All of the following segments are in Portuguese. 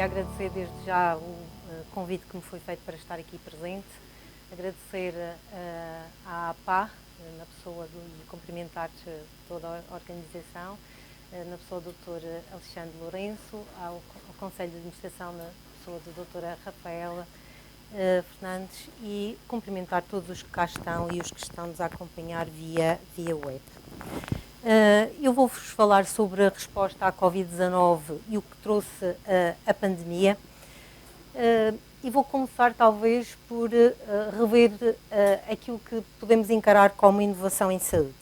queria agradecer desde já o convite que me foi feito para estar aqui presente, agradecer à APA, na pessoa e cumprimentar toda a organização, na pessoa do Dr. Alexandre Lourenço, ao Conselho de Administração, na pessoa da Dra. Rafaela Fernandes, e cumprimentar todos os que cá estão e os que estão-nos a acompanhar via web. Eu vou-vos falar sobre a resposta à Covid-19 e o que trouxe a pandemia. E vou começar talvez por rever aquilo que podemos encarar como inovação em saúde.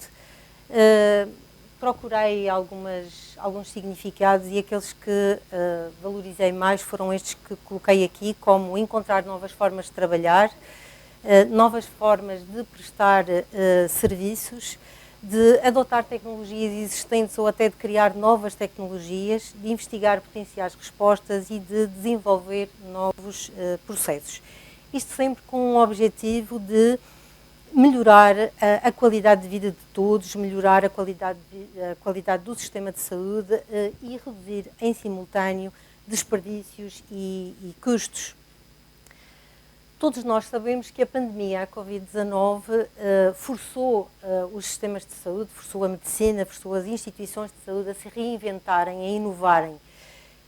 Procurei alguns significados e aqueles que valorizei mais foram estes que coloquei aqui, como encontrar novas formas de trabalhar, novas formas de prestar serviços, de adotar tecnologias existentes ou até de criar novas tecnologias, de investigar potenciais respostas e de desenvolver novos processos. Isto sempre com o objetivo de melhorar a qualidade de vida de todos, melhorar a qualidade do sistema de saúde e reduzir em simultâneo desperdícios e custos. Todos nós sabemos que a pandemia, a Covid-19, forçou os sistemas de saúde, forçou a medicina, forçou as instituições de saúde a se reinventarem, a inovarem.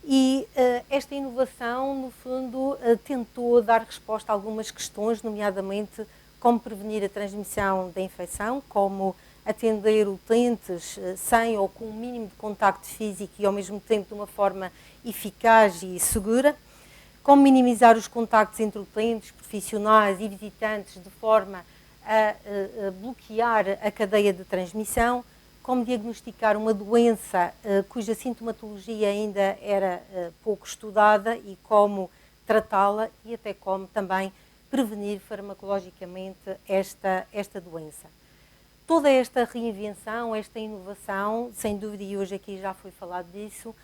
E esta inovação, no fundo, tentou dar resposta a algumas questões, nomeadamente como prevenir a transmissão da infecção, como atender utentes sem ou com um mínimo de contacto físico e, ao mesmo tempo, de uma forma eficaz e segura, como minimizar os contactos entre utentes, profissionais e visitantes de forma a bloquear a cadeia de transmissão, como diagnosticar uma doença cuja sintomatologia ainda era pouco estudada e como tratá-la e até como também prevenir farmacologicamente esta doença. Toda esta reinvenção, esta inovação, sem dúvida, e hoje aqui já foi falado disso,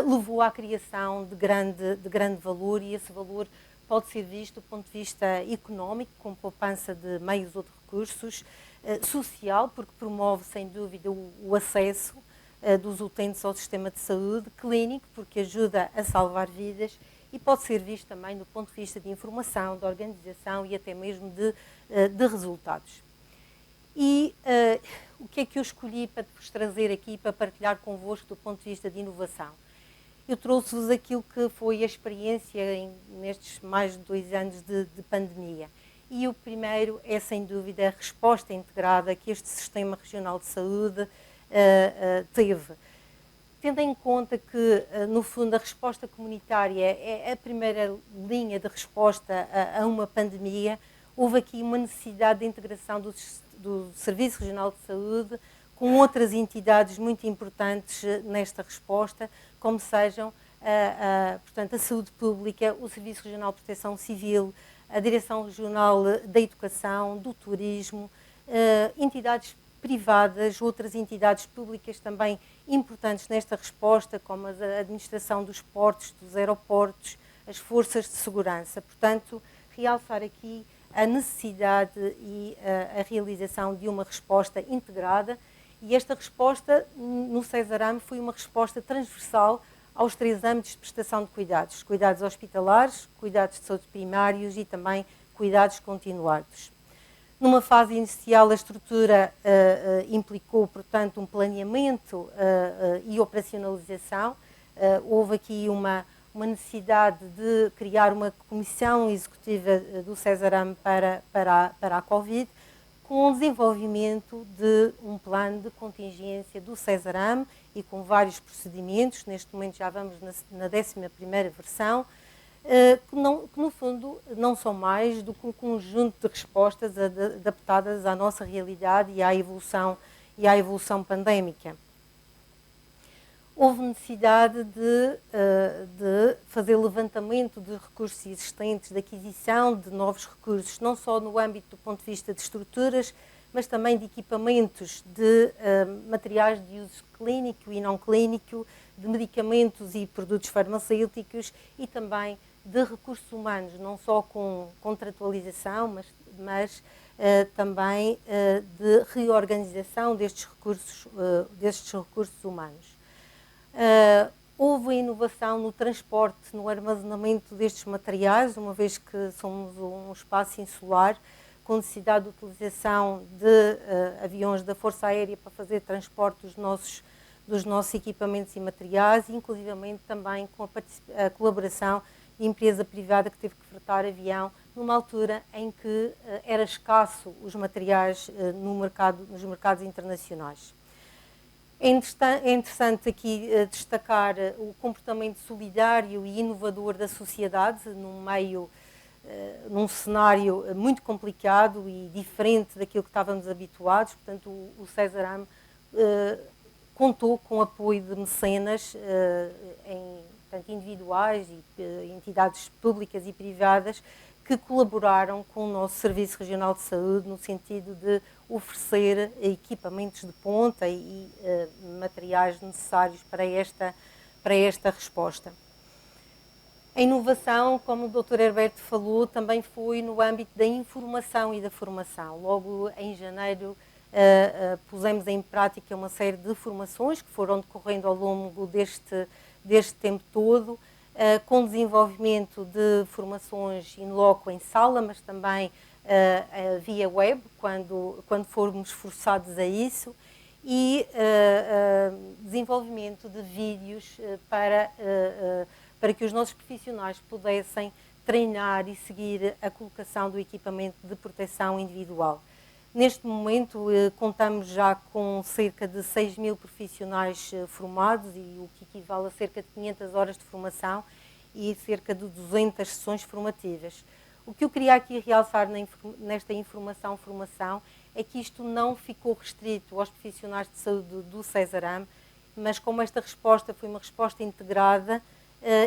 levou à criação de grande valor, e esse valor pode ser visto do ponto de vista económico, com poupança de meios ou de recursos, social, porque promove, sem dúvida, o acesso dos utentes ao sistema de saúde, clínico, porque ajuda a salvar vidas, e pode ser visto também do ponto de vista de informação, de organização e até mesmo de resultados. E o que é que eu escolhi para vos trazer aqui, para partilhar convosco do ponto de vista de inovação? Eu trouxe-vos aquilo que foi a experiência nestes mais de 2 anos de pandemia. E o primeiro é, sem dúvida, a resposta integrada que este Sistema Regional de Saúde teve. Tendo em conta que, no fundo, a resposta comunitária é a primeira linha de resposta a uma pandemia, houve aqui uma necessidade de integração do Serviço Regional de Saúde com outras entidades muito importantes nesta resposta, como sejam, portanto, a Saúde Pública, o Serviço Regional de Proteção Civil, a Direção Regional da Educação, do Turismo, entidades privadas, outras entidades públicas também importantes nesta resposta, como a administração dos portos, dos aeroportos, as forças de segurança. Portanto, realçar aqui a necessidade e a realização de uma resposta integrada, e esta resposta no Cesarame foi uma resposta transversal aos 3 âmbitos de prestação de cuidados: cuidados hospitalares, cuidados de saúde primários e também cuidados continuados. Numa fase inicial, a estrutura implicou, portanto, um planeamento e operacionalização. Houve aqui uma necessidade de criar uma comissão executiva do Cesarame para a Covid, com o desenvolvimento de um plano de contingência do Cesarame e com vários procedimentos. Neste momento já vamos na 11ª versão, que no fundo não são mais do que um conjunto de respostas adaptadas à nossa realidade e à evolução pandémica. Houve necessidade de fazer levantamento de recursos existentes, de aquisição de novos recursos, não só no âmbito do ponto de vista de estruturas, mas também de equipamentos, de materiais de uso clínico e não clínico, de medicamentos e produtos farmacêuticos e também de recursos humanos, não só com contratualização, mas também de reorganização destes recursos humanos. Houve inovação no transporte, no armazenamento destes materiais, uma vez que somos um espaço insular, com necessidade de utilização de aviões da Força Aérea para fazer transporte dos nossos equipamentos e materiais, inclusivamente também com a colaboração de empresa privada que teve que fretar avião, numa altura em que era escasso os materiais nos mercados internacionais. É interessante aqui destacar o comportamento solidário e inovador da sociedade num cenário muito complicado e diferente daquilo que estávamos habituados. Portanto, o Cesarame contou com o apoio de mecenas tanto individuais e entidades públicas e privadas que colaboraram com o nosso Serviço Regional de Saúde no sentido de oferecer equipamentos de ponta e materiais necessários para esta resposta. A inovação, como o Dr. Herberto falou, também foi no âmbito da informação e da formação. Logo em janeiro pusemos em prática uma série de formações que foram decorrendo ao longo deste tempo todo, com desenvolvimento de formações in loco em sala, mas também via web, quando formos forçados a isso, e desenvolvimento de vídeos para que os nossos profissionais pudessem treinar e seguir a colocação do equipamento de proteção individual. Neste momento, contamos já com cerca de 6.000 profissionais formados, e o que equivale a cerca de 500 horas de formação e cerca de 200 sessões formativas. O que eu queria aqui realçar nesta formação é que isto não ficou restrito aos profissionais de saúde do Cesarame, mas como esta resposta foi uma resposta integrada,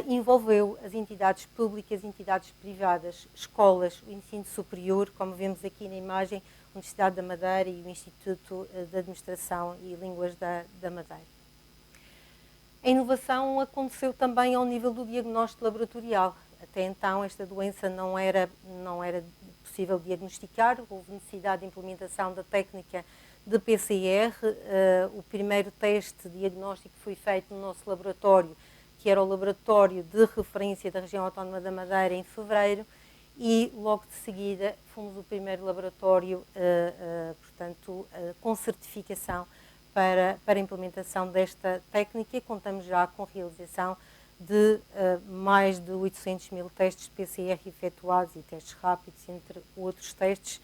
envolveu as entidades públicas, entidades privadas, escolas, o ensino superior, como vemos aqui na imagem, a Universidade da Madeira e o Instituto de Administração e Línguas da Madeira. A inovação aconteceu também ao nível do diagnóstico laboratorial. Até então esta doença não era possível diagnosticar, houve necessidade de implementação da técnica de PCR. O primeiro teste diagnóstico foi feito no nosso laboratório, que era o laboratório de referência da região autónoma da Madeira, em fevereiro, e logo de seguida fomos o primeiro laboratório, portanto, com certificação para a implementação desta técnica, e contamos já com a realização de mais de 800.000 testes de PCR efetuados e testes rápidos, entre outros testes,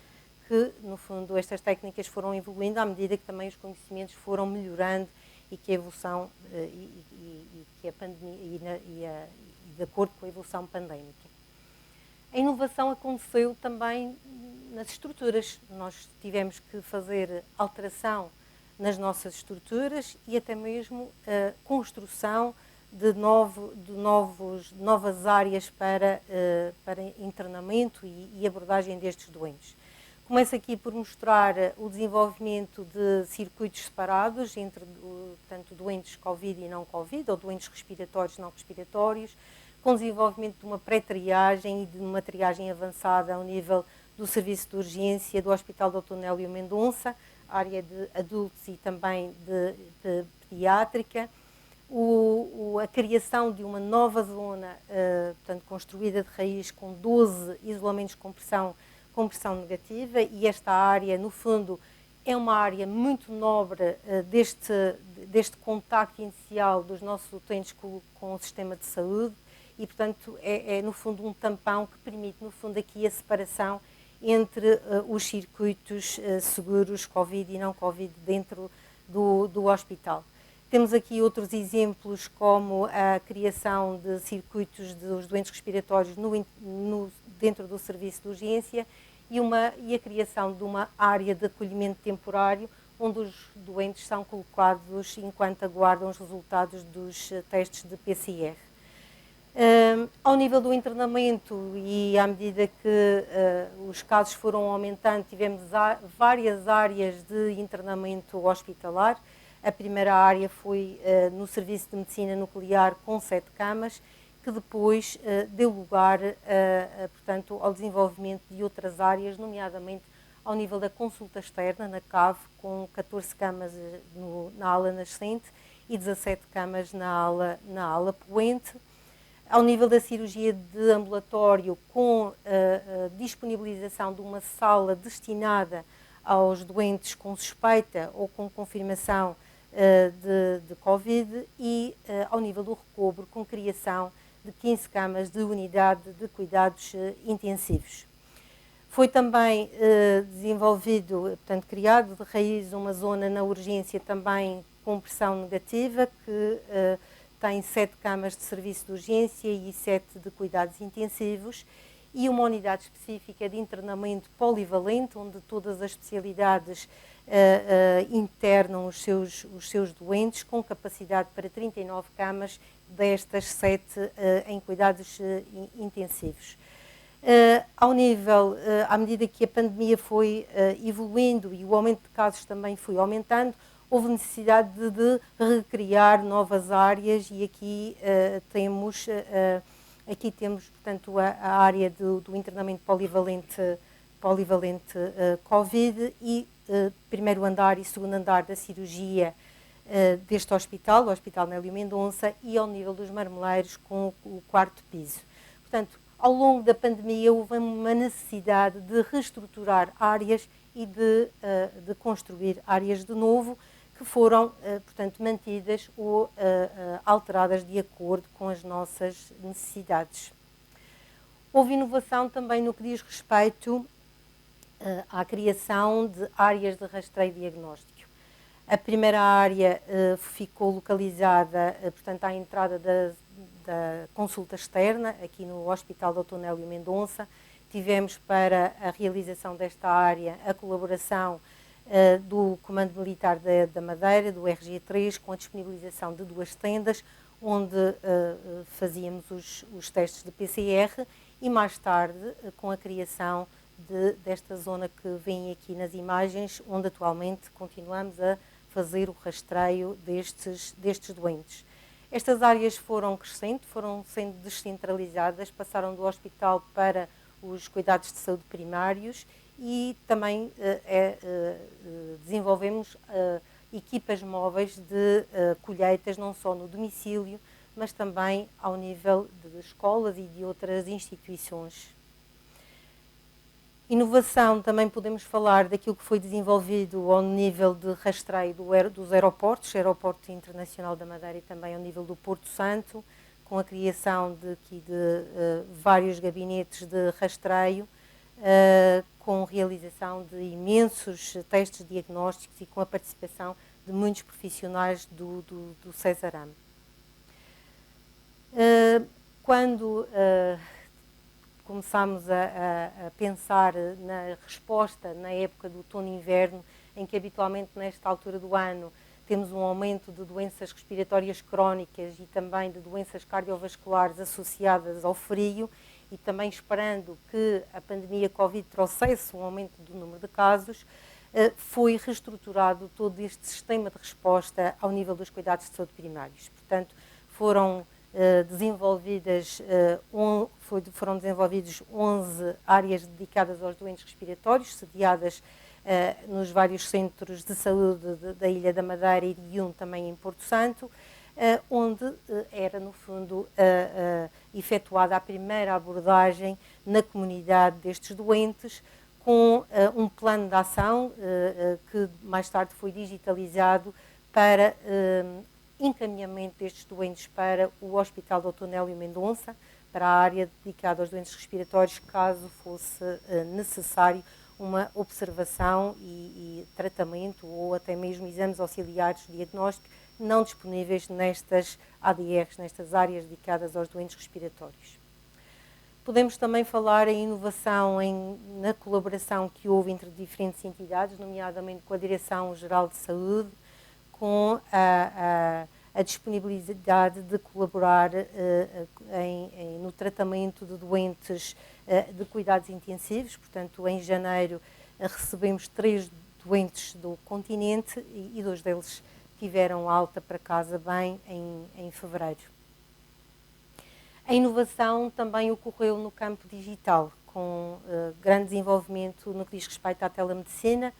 que no fundo estas técnicas foram evoluindo à medida que também os conhecimentos foram melhorando e que a evolução e que a pandemia e de acordo com a evolução pandémica. A inovação aconteceu também nas estruturas. Nós tivemos que fazer alteração nas nossas estruturas e até mesmo construção de novas áreas para internamento e abordagem destes doentes. Começo aqui por mostrar o desenvolvimento de circuitos separados entre tanto doentes Covid e não Covid, ou doentes respiratórios e não respiratórios, com desenvolvimento de uma pré-triagem e de uma triagem avançada ao nível do serviço de urgência do Hospital Dr. Nélio Mendonça, área de adultos e também de pediátrica. A criação de uma nova zona, portanto, construída de raiz com 12 isolamentos com pressão negativa, e esta área, no fundo, é uma área muito nobre deste contacto inicial dos nossos utentes com o sistema de saúde, e, portanto, é no fundo um tampão que permite, no fundo, aqui a separação entre os circuitos seguros Covid e não Covid dentro do hospital. Temos aqui outros exemplos, como a criação de circuitos dos doentes respiratórios dentro do serviço de urgência e a criação de uma área de acolhimento temporário, onde os doentes são colocados enquanto aguardam os resultados dos testes de PCR. Ao nível do internamento, e à medida que os casos foram aumentando, tivemos várias áreas de internamento hospitalar. A primeira área foi no Serviço de Medicina Nuclear, com 7 camas, que depois deu lugar, portanto, ao desenvolvimento de outras áreas, nomeadamente ao nível da consulta externa, na CAV, com 14 camas na ala nascente, e 17 camas na ala poente. Ao nível da cirurgia de ambulatório, com a disponibilização de uma sala destinada aos doentes com suspeita ou com confirmação de Covid, e ao nível do recobro, com criação de 15 camas de unidade de cuidados intensivos. Foi também desenvolvido, portanto, criado de raiz uma zona na urgência também com pressão negativa, que tem 7 camas de serviço de urgência e 7 de cuidados intensivos, e uma unidade específica de internamento polivalente, onde todas as especialidades internam os seus doentes, com capacidade para 39 camas, destas 7 em cuidados intensivos. Ao nível, à medida que a pandemia foi evoluindo e o aumento de casos também foi aumentando, houve necessidade de recriar novas áreas, e aqui temos, portanto, a área do internamento polivalente Covid, e primeiro andar e segundo andar da cirurgia deste hospital, o Hospital Nélio Mendonça, e ao nível dos marmeleiros com o 4º piso. Portanto, ao longo da pandemia houve uma necessidade de reestruturar áreas e de construir áreas de novo, que foram, portanto, mantidas ou alteradas de acordo com as nossas necessidades. Houve inovação também no que diz respeito à criação de áreas de rastreio diagnóstico. A primeira área ficou localizada, portanto, à entrada da consulta externa, aqui no Hospital Dr. Nélio Mendonça. Tivemos para a realização desta área a colaboração do Comando Militar da Madeira, do RG3, com a disponibilização de 2 tendas, onde fazíamos os testes de PCR, e mais tarde com a criação desta zona que vem aqui nas imagens, onde atualmente continuamos a fazer o rastreio destes doentes. Estas áreas foram crescendo, foram sendo descentralizadas, passaram do hospital para os cuidados de saúde primários, e também desenvolvemos equipas móveis de colheitas, não só no domicílio, mas também ao nível de escolas e de outras instituições. Inovação, também podemos falar daquilo que foi desenvolvido ao nível de rastreio dos aeroportos, Aeroporto Internacional da Madeira, e também ao nível do Porto Santo, com a criação de vários gabinetes de rastreio, com realização de imensos testes diagnósticos e com a participação de muitos profissionais do Cesarame. Quando começámos a pensar na resposta na época do outono e inverno, em que habitualmente nesta altura do ano temos um aumento de doenças respiratórias crónicas e também de doenças cardiovasculares associadas ao frio, e também esperando que a pandemia Covid trouxesse um aumento do número de casos, foi reestruturado todo este sistema de resposta ao nível dos cuidados de saúde primários. Portanto, foram desenvolvidos 11 áreas dedicadas aos doentes respiratórios, sediadas nos vários centros de saúde da Ilha da Madeira e de um também em Porto Santo, onde era, no fundo, efetuada a primeira abordagem na comunidade destes doentes, com um plano de ação que mais tarde foi digitalizado para encaminhamento destes doentes para o Hospital Dr. Nélio Mendonça, para a área dedicada aos doentes respiratórios, caso fosse necessário uma observação e tratamento, ou até mesmo exames auxiliares de diagnóstico, não disponíveis nestas ADRs, nestas áreas dedicadas aos doentes respiratórios. Podemos também falar em inovação na colaboração que houve entre diferentes entidades, nomeadamente com a Direção-Geral de Saúde, com a disponibilidade de colaborar no tratamento de doentes de cuidados intensivos. Portanto, em janeiro recebemos 3 doentes do continente e 2 deles tiveram alta para casa bem em fevereiro. A inovação também ocorreu no campo digital, com grande desenvolvimento no que diz respeito à telemedicina,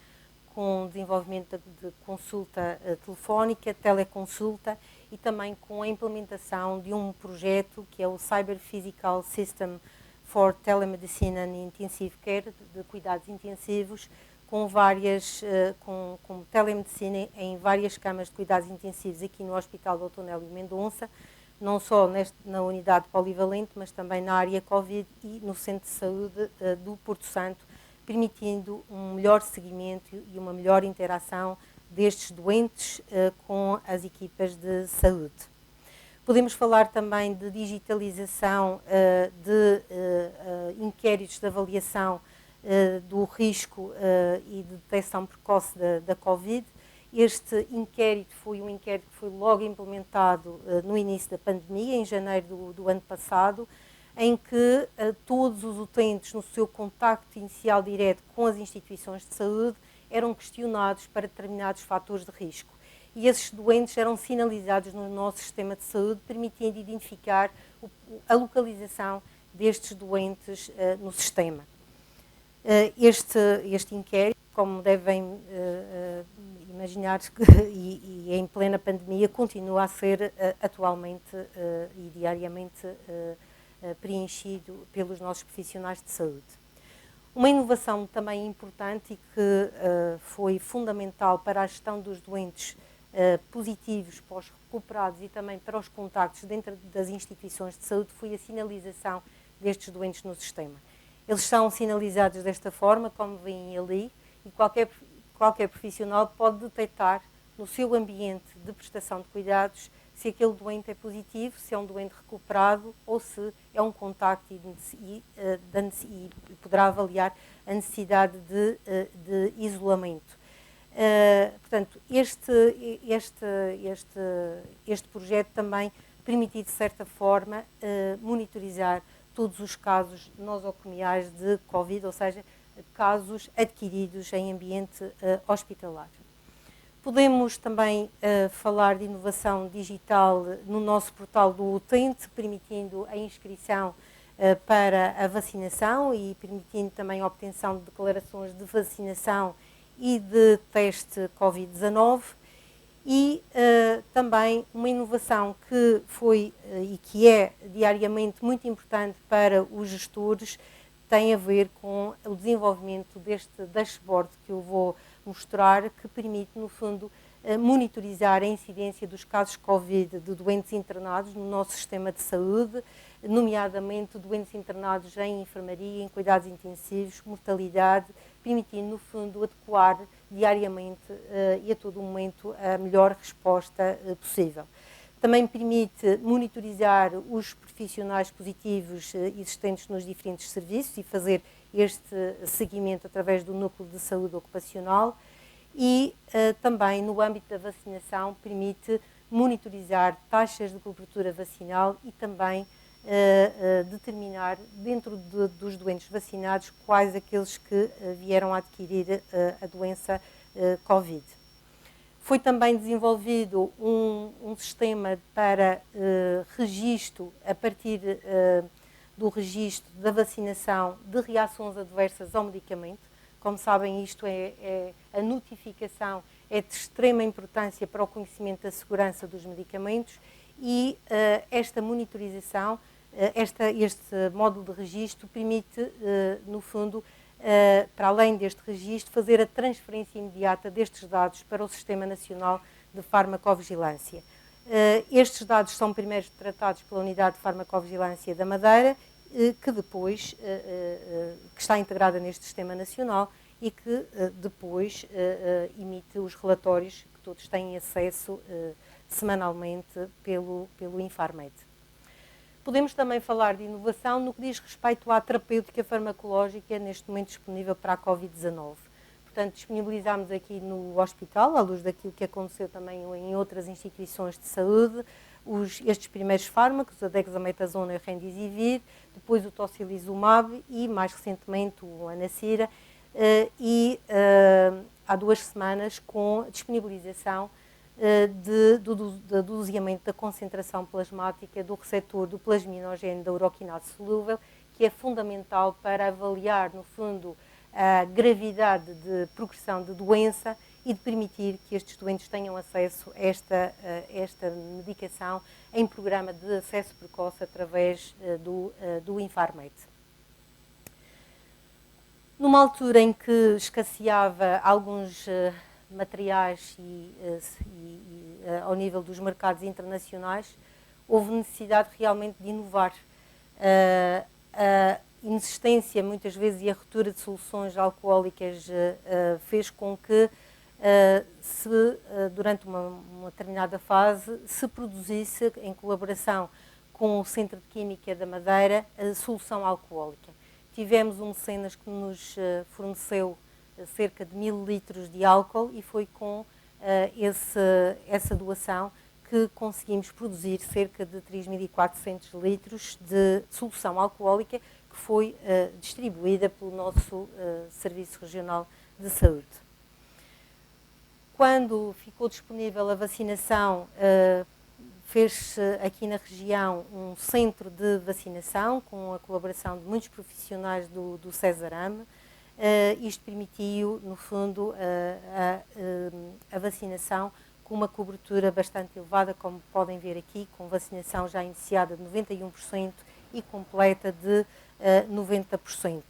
com desenvolvimento de consulta telefónica, teleconsulta e também com a implementação de um projeto que é o Cyber Physical System for Telemedicine and Intensive Care, de cuidados intensivos, com telemedicina em várias camas de cuidados intensivos aqui no Hospital Dr. Nélio Mendonça, não só na unidade polivalente, mas também na área Covid e no Centro de Saúde do Porto Santo, permitindo um melhor seguimento e uma melhor interação destes doentes com as equipas de saúde. Podemos falar também de digitalização de inquéritos de avaliação do risco e de detecção precoce da Covid. Este inquérito foi um inquérito que foi logo implementado no início da pandemia, em janeiro do ano passado, em que todos os utentes, no seu contacto inicial direto com as instituições de saúde, eram questionados para determinados fatores de risco. E esses doentes eram sinalizados no nosso sistema de saúde, permitindo identificar a localização destes doentes no sistema. Este inquérito, como devem imaginar, e em plena pandemia, continua a ser atualmente e diariamente preenchido pelos nossos profissionais de saúde. Uma inovação também importante e que foi fundamental para a gestão dos doentes positivos, para os recuperados e também para os contactos dentro das instituições de saúde foi a sinalização destes doentes no sistema. Eles são sinalizados desta forma, como veem ali, e qualquer profissional pode detectar no seu ambiente de prestação de cuidados se aquele doente é positivo, se é um doente recuperado ou se é um contacto e poderá avaliar a necessidade de isolamento. Portanto, este projeto também permitiu, de certa forma, monitorizar todos os casos nosocomiais de Covid, ou seja, casos adquiridos em ambiente hospitalar. Podemos também falar de inovação digital no nosso portal do utente, permitindo a inscrição para a vacinação e permitindo também a obtenção de declarações de vacinação e de teste Covid-19 e também uma inovação que foi e que é diariamente muito importante para os gestores, tem a ver com o desenvolvimento deste dashboard que eu vou mostrar, que permite, no fundo, monitorizar a incidência dos casos Covid de doentes internados no nosso sistema de saúde, nomeadamente doentes internados em enfermaria, em cuidados intensivos, mortalidade, permitindo, no fundo, adequar diariamente e a todo momento a melhor resposta possível. Também permite monitorizar os profissionais positivos existentes nos diferentes serviços e fazer este seguimento através do núcleo de saúde ocupacional e também no âmbito da vacinação permite monitorizar taxas de cobertura vacinal e também determinar dentro dos doentes vacinados quais aqueles que vieram a adquirir a doença Covid. Foi também desenvolvido um sistema para registro, a partir do registro da vacinação de reações adversas ao medicamento. Como sabem, a notificação é de extrema importância para o conhecimento da segurança dos medicamentos e esta monitorização, este módulo de registro permite, no fundo, para além deste registro, fazer a transferência imediata destes dados para o Sistema Nacional de Farmacovigilância. Estes dados são primeiro tratados pela Unidade de Farmacovigilância da Madeira, que depois, que está integrada neste Sistema Nacional e que depois emite os relatórios que todos têm acesso semanalmente pelo Infarmed. Podemos também falar de inovação no que diz respeito à terapêutica farmacológica neste momento disponível para a Covid-19. Portanto, disponibilizámos aqui no hospital, à luz daquilo que aconteceu também em outras instituições de saúde, estes primeiros fármacos, a dexametasona e o remdesivir, depois o tocilizumab e, mais recentemente, o anacira, há 2 semanas com a disponibilização do doseamento da concentração plasmática do receptor do plasminogénio da uroquinase solúvel, que é fundamental para avaliar, no fundo, a gravidade de progressão de doença e de permitir que estes doentes tenham acesso a esta medicação em programa de acesso precoce através do Infarmed. Numa altura em que escasseava alguns materiais ao nível dos mercados internacionais, houve necessidade realmente de inovar. A inexistência, muitas vezes, e a ruptura de soluções alcoólicas fez com que, durante uma determinada fase, se produzisse, em colaboração com o Centro de Química da Madeira, a solução alcoólica. Tivemos um mecenas que nos forneceu cerca de 1000 litros de álcool e foi com essa doação que conseguimos produzir cerca de 3400 litros de solução alcoólica que foi distribuída pelo nosso Serviço Regional de Saúde. Quando ficou disponível a vacinação, fez-se aqui na região um centro de vacinação com a colaboração de muitos profissionais do Cesarame. Isto permitiu, no fundo, a vacinação com uma cobertura bastante elevada, como podem ver aqui, com vacinação já iniciada de 91% e completa de 90%.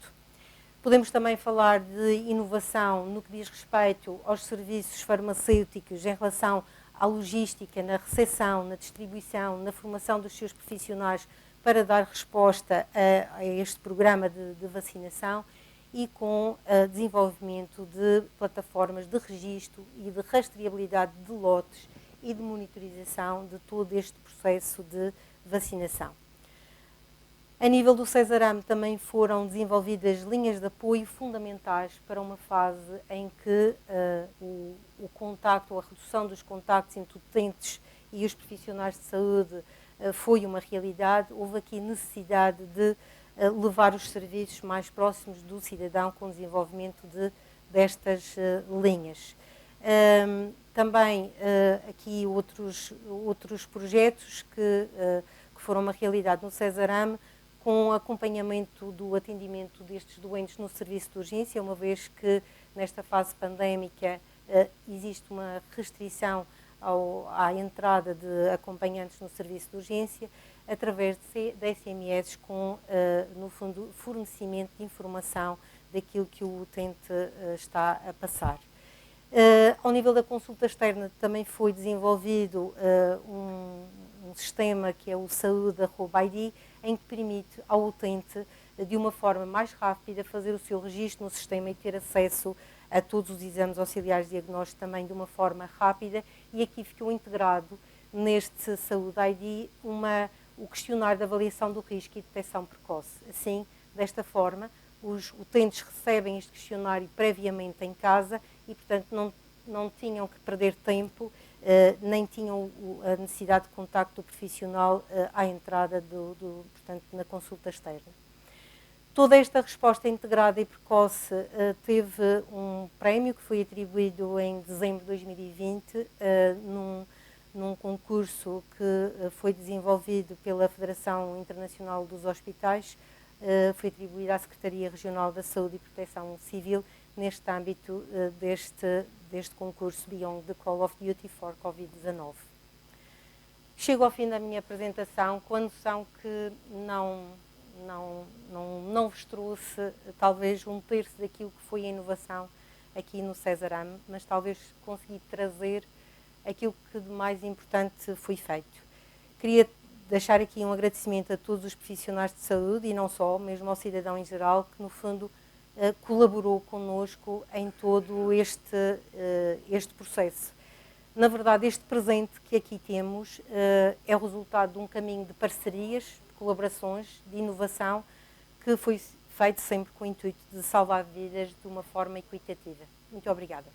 Podemos também falar de inovação no que diz respeito aos serviços farmacêuticos em relação à logística, na recepção, na distribuição, na formação dos seus profissionais para dar resposta a este programa de vacinação e com desenvolvimento de plataformas de registro e de rastreabilidade de lotes e de monitorização de todo este processo de vacinação. A nível do Cesarame também foram desenvolvidas linhas de apoio fundamentais para uma fase em que o contacto, ou a redução dos contactos entre utentes e os profissionais de saúde foi uma realidade. Houve aqui necessidade de levar os serviços mais próximos do cidadão com o desenvolvimento destas linhas. Também aqui outros projetos que foram uma realidade no Cesarame, com acompanhamento do atendimento destes doentes no serviço de urgência, uma vez que nesta fase pandémica existe uma restrição à entrada de acompanhantes no serviço de urgência, através de SMS com, no fundo, fornecimento de informação daquilo que o utente está a passar. Ao nível da consulta externa também foi desenvolvido um sistema que é o Saúde@ID, em que permite ao utente, de uma forma mais rápida, fazer o seu registro no sistema e ter acesso a todos os exames auxiliares de diagnóstico também de uma forma rápida. E aqui ficou integrado neste Saúde@ID o questionário de avaliação do risco e detecção precoce. Assim, desta forma, os utentes recebem este questionário previamente em casa e, portanto, não tinham que perder tempo, nem tinham a necessidade de contacto do profissional à entrada, portanto, na consulta externa. Toda esta resposta integrada e precoce teve um prémio que foi atribuído em dezembro de 2020 num concurso que foi desenvolvido pela Federação Internacional dos Hospitais, foi atribuído à Secretaria Regional da Saúde e Proteção Civil neste âmbito deste concurso Beyond the Call of Duty for Covid-19. Chego ao fim da minha apresentação com a noção que não vos trouxe talvez um terço daquilo que foi a inovação aqui no Cesarame, mas talvez consegui trazer aquilo que de mais importante foi feito. Queria deixar aqui um agradecimento a todos os profissionais de saúde e não só, mesmo ao cidadão em geral, que no fundo colaborou connosco em todo este processo. Na verdade, este presente que aqui temos é o resultado de um caminho de parcerias, de colaborações, de inovação, que foi feito sempre com o intuito de salvar vidas de uma forma equitativa. Muito obrigada.